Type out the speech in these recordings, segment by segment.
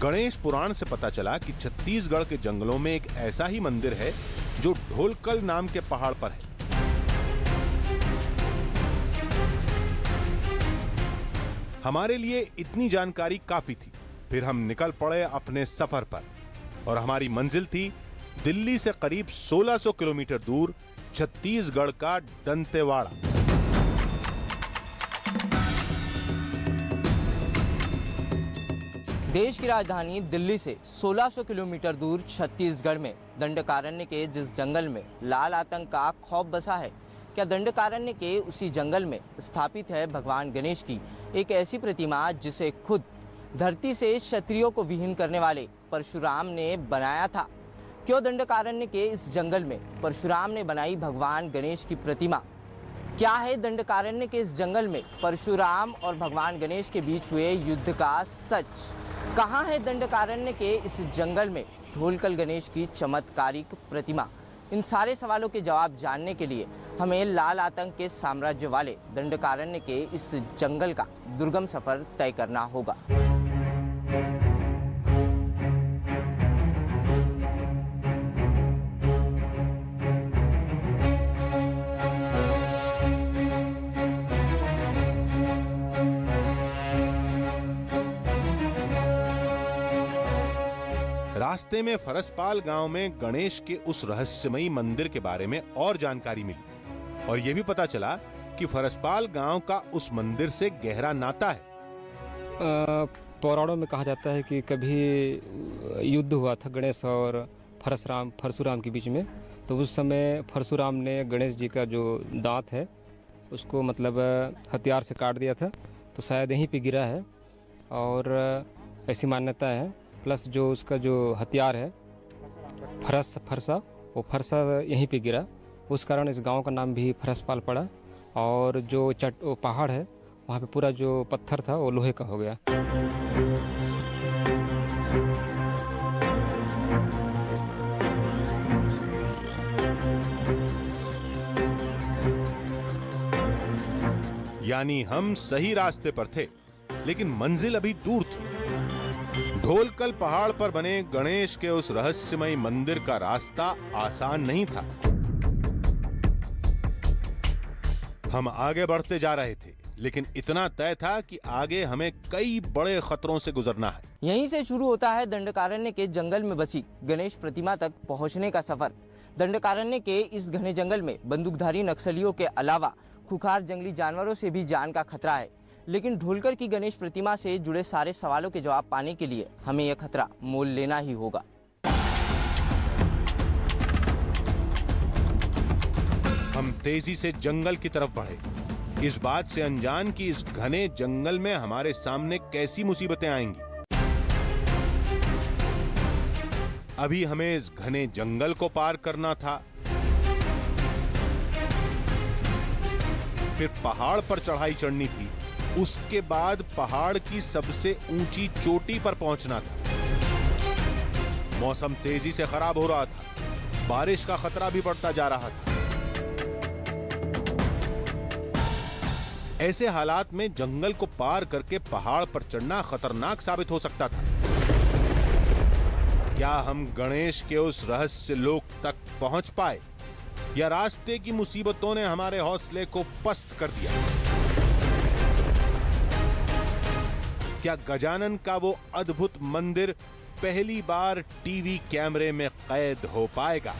गणेश पुराण से पता चला कि छत्तीसगढ़ के जंगलों में एक ऐसा ही मंदिर है जो ढोलकल नाम के पहाड़ पर है। हमारे लिए इतनी जानकारी काफी थी। फिर हम निकल पड़े अपने सफर पर और हमारी मंजिल थी दिल्ली से करीब 1600 किलोमीटर दूर छत्तीसगढ़ का दंतेवाड़ा। देश की राजधानी दिल्ली से 1600 किलोमीटर दूर छत्तीसगढ़ में दंडकारण्य के जिस जंगल में लाल आतंक का खौफ बसा है, क्या दंडकारण्य के उसी जंगल में स्थापित है भगवान गणेश की एक ऐसी प्रतिमा जिसे खुद धरती से क्षत्रियों को विहीन करने वाले परशुराम ने बनाया था? क्यों दंडकारण्य के इस जंगल में परशुराम ने बनाई भगवान गणेश की प्रतिमा? क्या है दंडकारण्य के इस जंगल में परशुराम और भगवान गणेश के बीच हुए युद्ध का सच? कहाँ है दंडकारण्य के इस जंगल में ढोलकल गणेश की चमत्कारिक प्रतिमा? इन सारे सवालों के जवाब जानने के लिए हमें लाल आतंक के साम्राज्य वाले दंडकारण्य के इस जंगल का दुर्गम सफर तय करना होगा। रास्ते में फरसपाल गांव में गणेश के उस रहस्यमयी मंदिर के बारे में और जानकारी मिली और यह भी पता चला कि फरसपाल गांव का उस मंदिर से गहरा नाता है। पुराणों में कहा जाता है कि कभी युद्ध हुआ था गणेश और परशुराम के बीच में, तो उस समय परशुराम ने गणेश जी का जो दांत है उसको मतलब हथियार से काट दिया था, तो शायद यहीं पे गिरा है और ऐसी मान्यता है। प्लस जो उसका जो हथियार है फरसा वो फरसा यहीं पे गिरा, उस कारण इस गांव का नाम भी फरसपाल पड़ा। और जो वो पहाड़ है वहाँ पे पूरा जो पत्थर था वो लोहे का हो गया। यानी हम सही रास्ते पर थे, लेकिन मंजिल अभी दूर थी। ढोलकल पहाड़ पर बने गणेश के उस रहस्यमयी मंदिर का रास्ता आसान नहीं था। हम आगे बढ़ते जा रहे थे, लेकिन इतना तय था कि आगे हमें कई बड़े खतरों से गुजरना है। यहीं से शुरू होता है दंडकारण्य के जंगल में बसी गणेश प्रतिमा तक पहुंचने का सफर। दंडकारण्य के इस घने जंगल में बंदूकधारी नक्सलियों के अलावा खुखार जंगली जानवरों से भी जान का खतरा है, लेकिन ढोलकर की गणेश प्रतिमा से जुड़े सारे सवालों के जवाब पाने के लिए हमें यह खतरा मोल लेना ही होगा। हम तेजी से जंगल की तरफ बढ़े, इस बात से अनजान कि इस घने जंगल में हमारे सामने कैसी मुसीबतें आएंगी। अभी हमें इस घने जंगल को पार करना था, फिर पहाड़ पर चढ़ाई चढ़नी थी, उसके बाद पहाड़ की सबसे ऊंची चोटी पर पहुंचना था। मौसम तेजी से खराब हो रहा था, बारिश का खतरा भी बढ़ता जा रहा था। ऐसे हालात में जंगल को पार करके पहाड़ पर चढ़ना खतरनाक साबित हो सकता था। क्या हम गणेश के उस रहस्य लोक तक पहुंच पाए, या रास्ते की मुसीबतों ने हमारे हौसले को पस्त कर दिया? क्या गजानन का वो अद्भुत मंदिर पहली बार टीवी कैमरे में कैद हो पाएगा?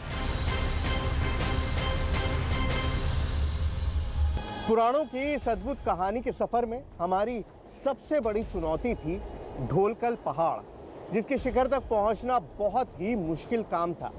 पुराणों की इस अद्भुत कहानी के सफर में हमारी सबसे बड़ी चुनौती थी ढोलकल पहाड़, जिसके शिखर तक पहुंचना बहुत ही मुश्किल काम था।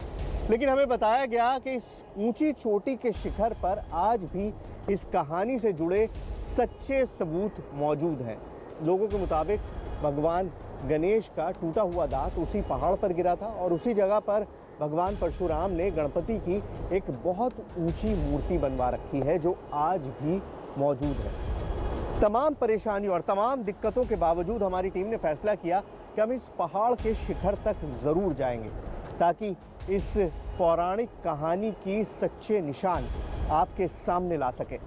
लेकिन हमें बताया गया कि इस ऊंची चोटी के शिखर पर आज भी इस कहानी से जुड़े सच्चे सबूत मौजूद हैं। लोगों के मुताबिक भगवान गणेश का टूटा हुआ दांत उसी पहाड़ पर गिरा था और उसी जगह पर भगवान परशुराम ने गणपति की एक बहुत ऊंची मूर्ति बनवा रखी है, जो आज भी मौजूद है। तमाम परेशानियों और तमाम दिक्कतों के बावजूद हमारी टीम ने फैसला किया कि हम इस पहाड़ के शिखर तक जरूर जाएंगे, ताकि इस पौराणिक कहानी की सच्चे निशान आपके सामने ला सके।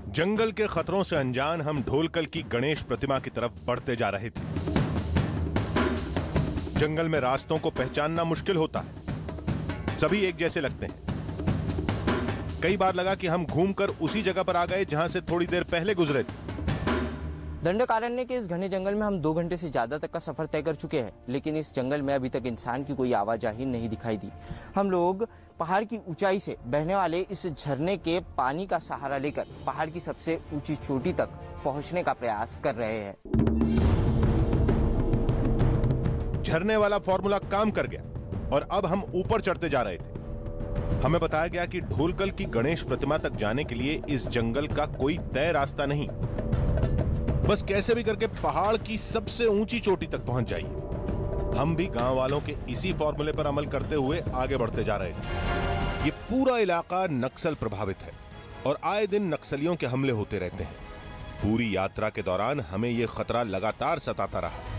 जंगल के खतरों से अनजान हम ढोलकल की गणेश प्रतिमा की तरफ बढ़ते जा रहे थे। जंगल में रास्तों को पहचानना मुश्किल होता है, सभी एक जैसे लगते हैं। कई बार लगा कि हम घूमकर उसी जगह पर आ गए जहां से थोड़ी देर पहले गुजरे थे। दंडकारण्य के इस घने जंगल में हम 2 घंटे से ज्यादा तक का सफर तय कर चुके हैं, लेकिन इस जंगल में अभी तक इंसान की कोई आवाजाही नहीं दिखाई दी। हम लोग पहाड़ की ऊंचाई से बहने वाले इस झरने के पानी का सहारा लेकर पहाड़ की सबसे ऊंची चोटी तक पहुंचने का प्रयास कर रहे हैं। झरने वाला फॉर्मूला काम कर गया और अब हम ऊपर चढ़ते जा रहे थे। हमें बताया गया कि ढोलकल की गणेश प्रतिमा तक जाने के लिए इस जंगल का कोई तय रास्ता नहीं, बस कैसे भी करके पहाड़ की सबसे ऊंची चोटी तक पहुंच जाइए। हम भी गांव वालों के इसी फॉर्मूले पर अमल करते हुए आगे बढ़ते जा रहे थे। ये पूरा इलाका नक्सल प्रभावित है और आए दिन नक्सलियों के हमले होते रहते हैं। पूरी यात्रा के दौरान हमें यह खतरा लगातार सताता रहा।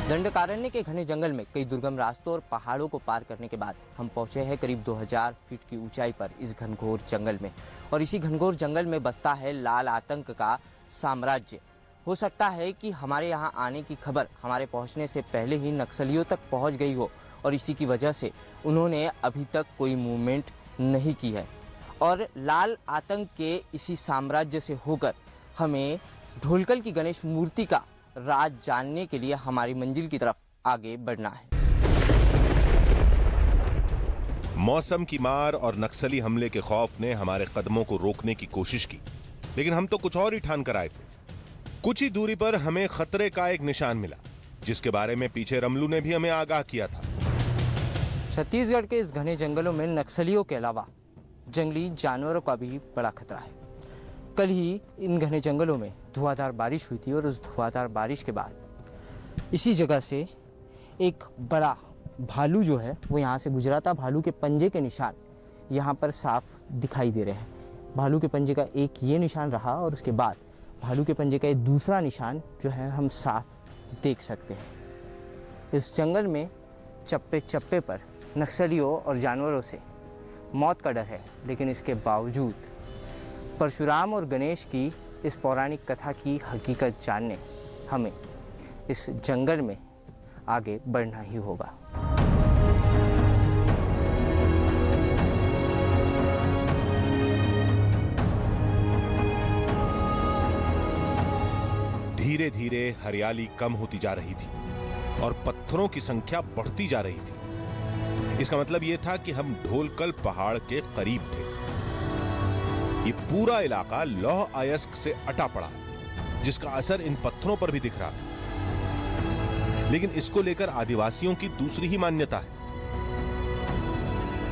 दंडकारण्य के घने जंगल में कई दुर्गम रास्तों और पहाड़ों को पार करने के बाद हम पहुंचे हैं करीब 2000 फीट की ऊंचाई पर इस घनघोर जंगल में। और इसी घनघोर जंगल में बसता है लाल आतंक का साम्राज्य। हो सकता है कि हमारे यहाँ आने की खबर हमारे पहुंचने से पहले ही नक्सलियों तक पहुंच गई हो और इसी की वजह से उन्होंने अभी तक कोई मूवमेंट नहीं की है। और लाल आतंक के इसी साम्राज्य से होकर हमें ढोलकल की गणेश मूर्ति का राज जानने के लिए हमारी मंजिल की तरफ आगे बढ़ना है। मौसम की मार और नक्सली हमले के खौफ ने हमारे कदमों को रोकने की कोशिश की, लेकिन हम तो कुछ और ही ठान कर आए थे। कुछ ही दूरी पर हमें खतरे का एक निशान मिला, जिसके बारे में पीछे रमलू ने भी हमें आगाह किया था। छत्तीसगढ़ के इस घने जंगलों में नक्सलियों के अलावा जंगली जानवरों का भी बड़ा खतरा है। कल ही इन घने जंगलों में धुआंधार बारिश हुई थी और उस धुआंधार बारिश के बाद इसी जगह से एक बड़ा भालू जो है वो यहाँ से गुजरा था। भालू के पंजे के निशान यहाँ पर साफ दिखाई दे रहे हैं। भालू के पंजे का एक ये निशान रहा और उसके बाद भालू के पंजे का एक दूसरा निशान जो है हम साफ देख सकते हैं। इस जंगल में चप्पे चप्पे पर नक्सलियों और जानवरों से मौत का डर है, लेकिन इसके बावजूद परशुराम और गणेश की इस पौराणिक कथा की हकीकत जानने हमें इस जंगल में आगे बढ़ना ही होगा। धीरे धीरे हरियाली कम होती जा रही थी और पत्थरों की संख्या बढ़ती जा रही थी। इसका मतलब यह था कि हम ढोलकल पहाड़ के करीब थे। ये पूरा इलाका लौह अयस्क से अटा पड़ा, जिसका असर इन पत्थरों पर भी दिख रहा था। लेकिन इसको लेकर आदिवासियों की दूसरी ही मान्यता है।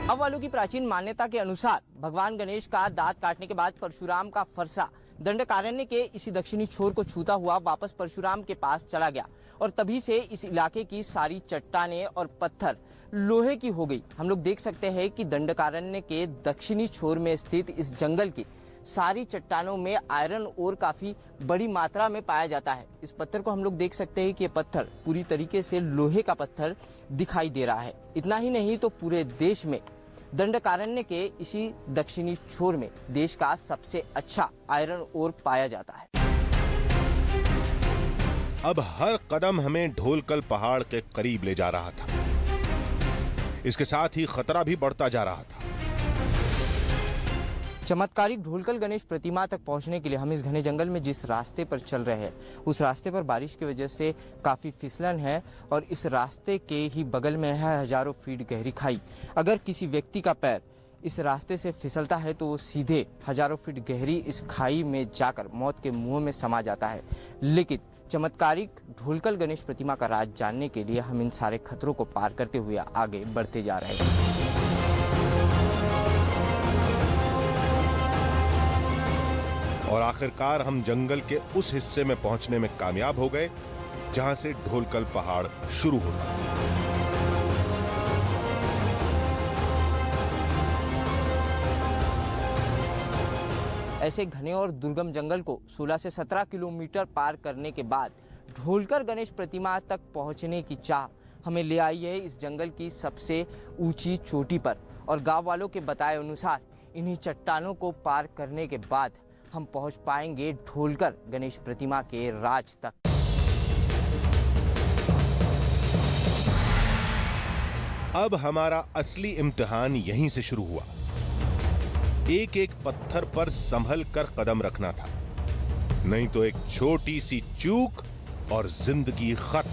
अब वालों की प्राचीन मान्यता के अनुसार भगवान गणेश का दांत काटने के बाद परशुराम का फरसा दंडकारण्य के इसी दक्षिणी छोर को छूता हुआ वापस परशुराम के पास चला गया और तभी से इस इलाके की सारी चट्टानें और पत्थर लोहे की हो गई। हम लोग देख सकते हैं कि दंडकारण्य के दक्षिणी छोर में स्थित इस जंगल की सारी चट्टानों में आयरन ओर काफी बड़ी मात्रा में पाया जाता है। इस पत्थर को हम लोग देख सकते हैं कि ये पत्थर पूरी तरीके से लोहे का पत्थर दिखाई दे रहा है। इतना ही नहीं तो पूरे देश में दंडकारण्य के इसी दक्षिणी छोर में देश का सबसे अच्छा आयरन ओर पाया जाता है। अब हर कदम हमें ढोलकल पहाड़ के करीब ले जा रहा था। इसके साथ ही खतरा भी बढ़ता जा रहा था। चमत्कारिक ढोलकल गणेश प्रतिमा तक पहुंचने के लिए हम इस घने जंगल में जिस रास्ते पर चल रहे हैं उस रास्ते पर बारिश की वजह से काफ़ी फिसलन है और इस रास्ते के ही बगल में है हजारों फीट गहरी खाई। अगर किसी व्यक्ति का पैर इस रास्ते से फिसलता है तो वो सीधे हजारों फीट गहरी इस खाई में जाकर मौत के मुंह में समा जाता है। लेकिन चमत्कारिक ढोलकल गणेश प्रतिमा का राज जानने के लिए हम इन सारे खतरों को पार करते हुए आगे बढ़ते जा रहे हैं। और आखिरकार हम जंगल के उस हिस्से में पहुंचने में कामयाब हो गए जहां से ढोलकल पहाड़ शुरू होता है। ऐसे घने और दुर्गम जंगल को 16 से 17 किलोमीटर पार करने के बाद ढोलकल गणेश प्रतिमा तक पहुंचने की चाह हमें ले आई है इस जंगल की सबसे ऊंची चोटी पर। और गांव वालों के बताए अनुसार इन्हीं चट्टानों को पार करने के बाद हम पहुंच पाएंगे ढोलकर गणेश प्रतिमा के राज तक। अब हमारा असली इम्तिहान यहीं से शुरू हुआ। एक एक पत्थर पर संभल कर कदम रखना था, नहीं तो एक छोटी सी चूक और जिंदगी खत्म।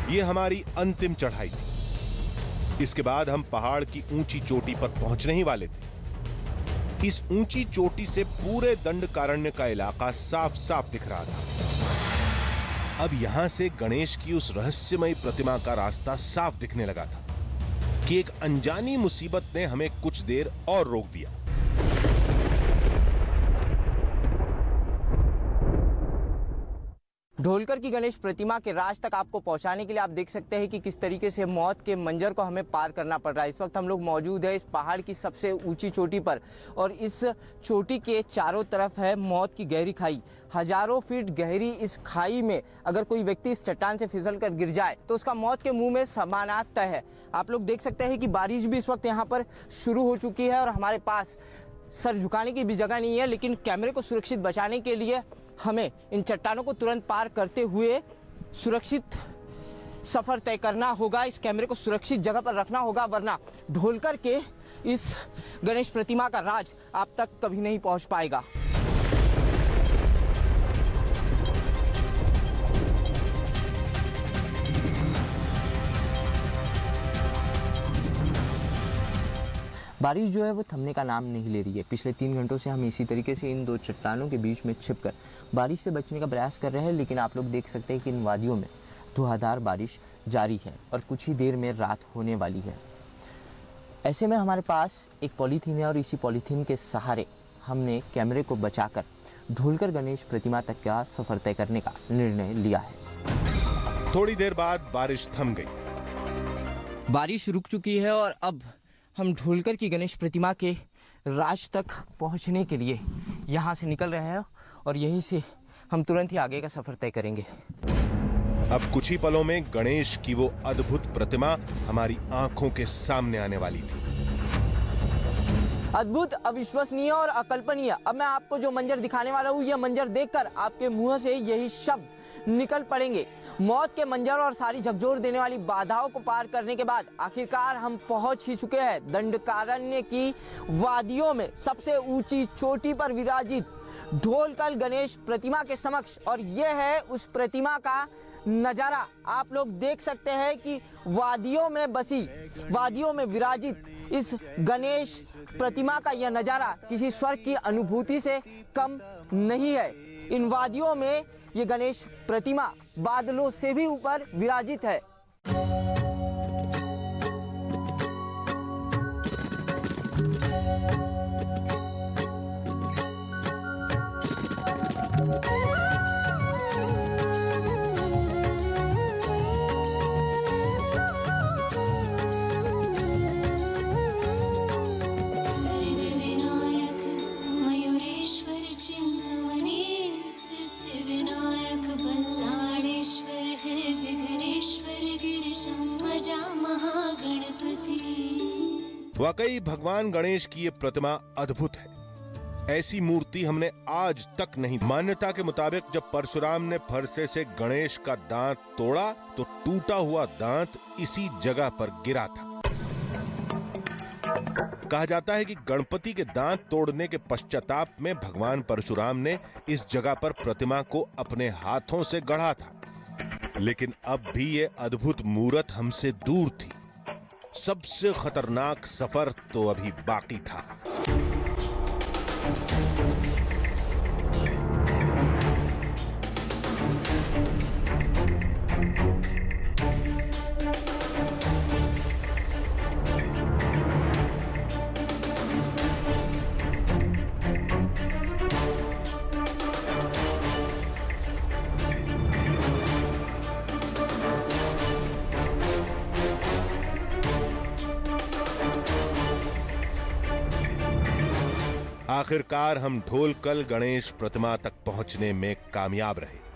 यह हमारी अंतिम चढ़ाई थी। इसके बाद हम पहाड़ की ऊंची चोटी पर पहुंचने ही वाले थे। इस ऊंची चोटी से पूरे दंडकारण्य का इलाका साफ साफ दिख रहा था। अब यहां से गणेश की उस रहस्यमयी प्रतिमा का रास्ता साफ दिखने लगा था कि एक अनजानी मुसीबत ने हमें कुछ देर और रोक दिया। ढोलकर की गणेश प्रतिमा के राज तक आपको पहुंचाने के लिए आप देख सकते हैं कि किस तरीके से मौत के मंजर को हमें पार करना पड़ रहा है। इस वक्त हम लोग मौजूद है इस पहाड़ की सबसे ऊंची चोटी पर और इस चोटी के चारों तरफ है मौत की गहरी खाई। हजारों फीट गहरी इस खाई में अगर कोई व्यक्ति इस चट्टान से फिसल कर गिर जाए तो उसका मौत के मुंह में समाना तय है। आप लोग देख सकते हैं कि बारिश भी इस वक्त यहाँ पर शुरू हो चुकी है और हमारे पास सर झुकाने की भी जगह नहीं है, लेकिन कैमरे को सुरक्षित बचाने के लिए हमें इन चट्टानों को तुरंत पार करते हुए सुरक्षित सफर तय करना होगा। इस कैमरे को सुरक्षित जगह पर रखना होगा, वरना ढोलकर के इस गणेश प्रतिमा का राज आप तक कभी नहीं पहुंच पाएगा। बारिश जो है वो थमने का नाम नहीं ले रही है। पिछले 3 घंटों से हम इसी तरीके से इन दो चट्टानों के बीच में छिपकर बारिश से बचने का प्रयास कर रहे हैं, लेकिन आप लोग देख सकते हैं कि इन वादियों में धुआंधार बारिश जारी है और कुछ ही देर में रात होने वाली है। ऐसे में हमारे पास एक पॉलीथीन है और इसी पॉलीथीन के सहारे हमने कैमरे को बचाकर ढोलकर गणेश प्रतिमा तक का सफर तय करने का निर्णय लिया है। थोड़ी देर बाद बारिश थम गई। बारिश रुक चुकी है और अब हम ढोलकर की गणेश प्रतिमा के राज तक पहुंचने के लिए यहाँ से निकल रहे हैं और यहीं से हम तुरंत ही आगे का सफर तय करेंगे। अब कुछ ही पलों में गणेश की वो अद्भुत प्रतिमा हमारी आंखों के सामने आने वाली थी। अद्भुत, अविश्वसनीय और अकल्पनीय। अब मैं आपको जो मंजर दिखाने वाला हूँ, यह मंजर देखकर आपके मुंह से यही शब्द निकल पड़ेंगे। मौत के मंजर और सारी झकझोर देने वाली बाधाओं को पार करने के बाद आखिरकार हम पहुंच ही चुके हैं दंडकारण्य की वादियों में सबसे ऊंची चोटी पर विराजित ढोलकर गणेश प्रतिमा के समक्ष। और यह है उस प्रतिमा का नजारा। आप लोग देख सकते हैं कि वादियों में बसी, वादियों में विराजित इस गणेश प्रतिमा का यह नजारा किसी स्वर्ग की अनुभूति से कम नहीं है। इन वादियों में ये गणेश प्रतिमा बादलों से भी ऊपर विराजित है। वाकई भगवान गणेश की ये प्रतिमा अद्भुत है। ऐसी मूर्ति हमने आज तक नहीं। मान्यता के मुताबिक जब परशुराम ने फरसे से गणेश का दांत तोड़ा तो टूटा हुआ दांत इसी जगह पर गिरा था। कहा जाता है कि गणपति के दांत तोड़ने के पश्चाताप में भगवान परशुराम ने इस जगह पर प्रतिमा को अपने हाथों से गढ़ा था। लेकिन अब भी ये अद्भुत मूर्त हमसे दूर थी। सबसे खतरनाक सफर तो अभी बाकी था। आखिरकार हम ढोलकर गणेश प्रतिमा तक पहुंचने में कामयाब रहे।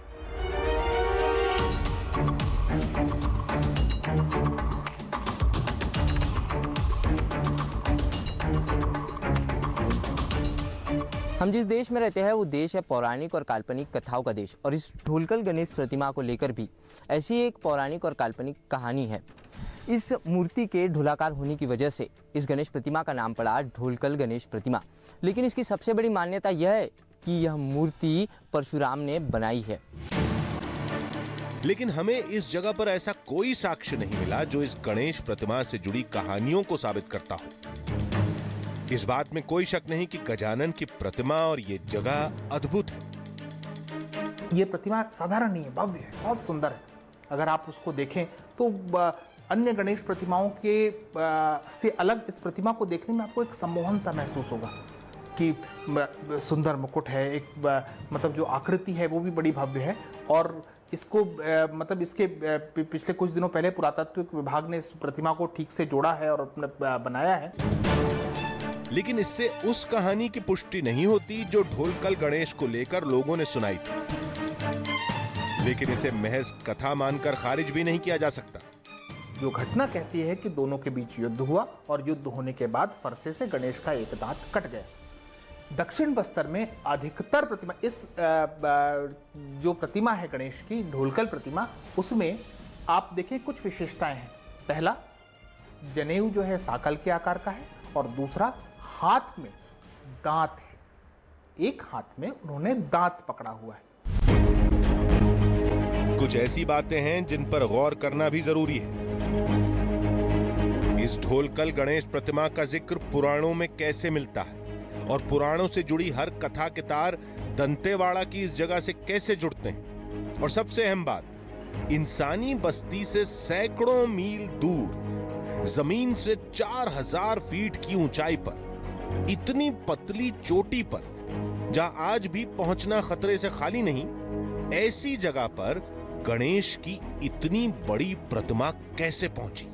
हम जिस देश में रहते हैं वो देश है पौराणिक और काल्पनिक कथाओं का देश, और इस ढोलकल गणेश प्रतिमा को लेकर भी ऐसी एक पौराणिक और काल्पनिक कहानी है। इस मूर्ति के ढोलाकार होने की वजह से इस गणेश प्रतिमा का नाम पड़ा ढोलकल गणेश प्रतिमा। लेकिन इसकी सबसे बड़ी मान्यता यह है कि यह मूर्ति परशुराम ने बनाई है। लेकिन हमें इस जगह पर ऐसा कोई साक्ष्य नहीं मिला जो इस गणेश प्रतिमा से जुड़ी कहानियों को साबित करता हो। इस बात में कोई शक नहीं कि गजानन की प्रतिमा और ये जगह अद्भुत है। ये प्रतिमा साधारण नहीं है, भव्य है, बहुत सुंदर है। अगर आप उसको देखें तो अन्य गणेश प्रतिमाओं के से अलग इस प्रतिमा को देखने में आपको एक सम्मोहन सा महसूस होगा कि सुंदर मुकुट है, एक मतलब जो आकृति है वो भी बड़ी भव्य है। और इसको मतलब इसके पिछले कुछ दिनों पहले पुरातत्व विभाग ने इस प्रतिमा को ठीक से जोड़ा है और अपने बनाया है। लेकिन इससे उस कहानी की पुष्टि नहीं होती जो ढोलकल गणेश को लेकर लोगों ने सुनाई थी। लेकिन इसे महज कथा मानकर खारिज भी नहीं किया जा सकता। जो घटना कहती है कि दोनों के बीच युद्ध हुआ और युद्ध होने के बाद फरसे से गणेश का एक दांत कट गया। दक्षिण बस्तर में अधिकतर प्रतिमा, इस जो प्रतिमा है गणेश की ढोलकल प्रतिमा, उसमें आप देखें कुछ विशेषताएं हैं। पहला, जनेऊ जो है साकल के आकार का है, और दूसरा हाथ में दांत है। एक हाथ में उन्होंने दांत पकड़ा हुआ है। कुछ ऐसी बातें हैं जिन पर गौर करना भी जरूरी है। इस ढोलकल गणेश प्रतिमा का जिक्र पुराणों में कैसे मिलता है और पुराणों से जुड़ी हर कथा के तार दंतेवाड़ा की इस जगह से कैसे जुड़ते हैं। और सबसे अहम बात, इंसानी बस्ती से सैकड़ों मील दूर जमीन से 4000 फीट की ऊंचाई पर इतनी पतली चोटी पर, जहां आज भी पहुंचना खतरे से खाली नहीं, ऐसी जगह पर गणेश की इतनी बड़ी प्रतिमा कैसे पहुंची।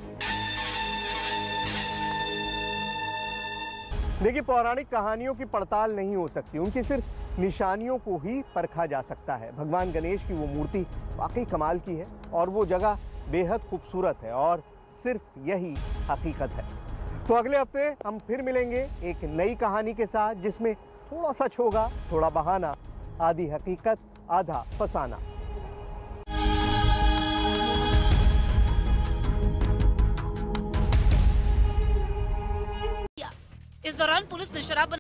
देखिए, पौराणिक कहानियों की पड़ताल नहीं हो सकती, उनकी सिर्फ निशानियों को ही परखा जा सकता है। भगवान गणेश की वो मूर्ति वाकई कमाल की है और वो जगह बेहद खूबसूरत है, और सिर्फ यही हकीकत है। तो अगले हफ्ते हम फिर मिलेंगे एक नई कहानी के साथ, जिसमें थोड़ा सच होगा, थोड़ा बहाना, आधी हकीकत, आधा फसाना। इस दौरान पुलिस ने शराब